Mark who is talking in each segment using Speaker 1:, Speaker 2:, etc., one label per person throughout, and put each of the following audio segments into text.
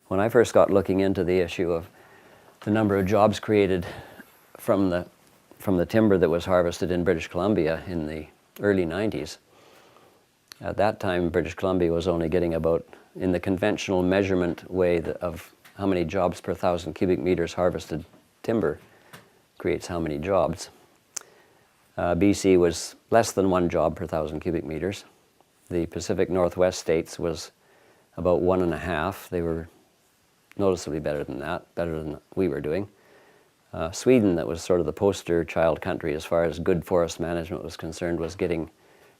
Speaker 1: When I first got looking into the issue of the number of jobs created from the timber that was harvested in British Columbia in the early 90s, at that time British Columbia was only getting about, in the conventional measurement way of how many jobs per 1,000 cubic meters harvested timber creates how many jobs. BC was less than 1 job per 1,000 cubic meters. The Pacific Northwest states was about 1.5. They were noticeably better than that, better than we were doing. Sweden, that was sort of the poster child country as far as good forest management was concerned, was getting,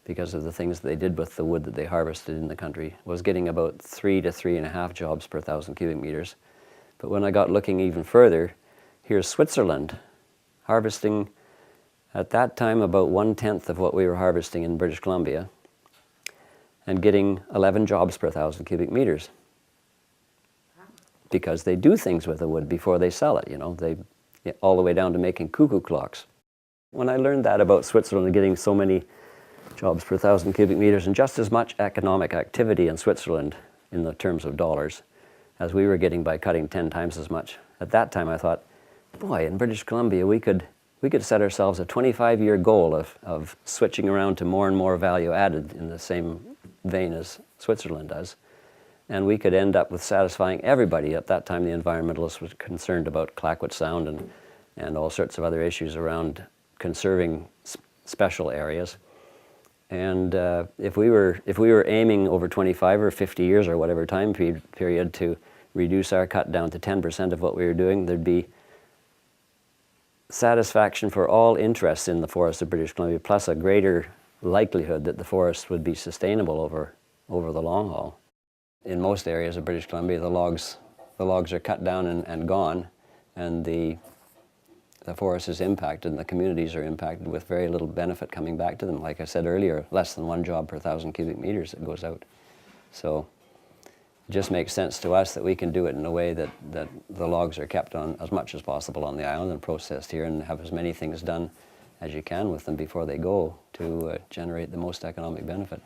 Speaker 1: because of the things they did with the wood that they harvested in the country, was getting about 3 to 3.5 jobs per 1,000 cubic meters. But when I got looking even further, here's Switzerland, harvesting at that time about 1/10 of what we were harvesting in British Columbia, and getting 11 jobs per 1,000 cubic meters. Because they do things with the wood before they sell it, you know, all the way down to making cuckoo clocks. When I learned that about Switzerland and getting so many jobs per 1,000 cubic meters and just as much economic activity in Switzerland in the terms of dollars as we were getting by cutting 10 times as much, at that time I thought, boy, in British Columbia we could set ourselves a 25-year goal of switching around to more and more value added in the same vein as Switzerland does. And we could end up with satisfying everybody. At that time, the environmentalists were concerned about Clayoquot Sound and all sorts of other issues around conserving special areas. And if we were aiming over 25 or 50 years or whatever time period to reduce our cut down to 10% of what we were doing, there'd be satisfaction for all interests in the forests of British Columbia, plus a greater likelihood that the forests would be sustainable over the long haul. In most areas of British Columbia, the logs are cut down and gone, and the forest is impacted and the communities are impacted with very little benefit coming back to them. Like I said earlier, less than 1 job per 1,000 cubic meters that goes out. So it just makes sense to us that we can do it in a way that the logs are kept on as much as possible on the island and processed here, and have as many things done as you can with them before they go to generate the most economic benefit.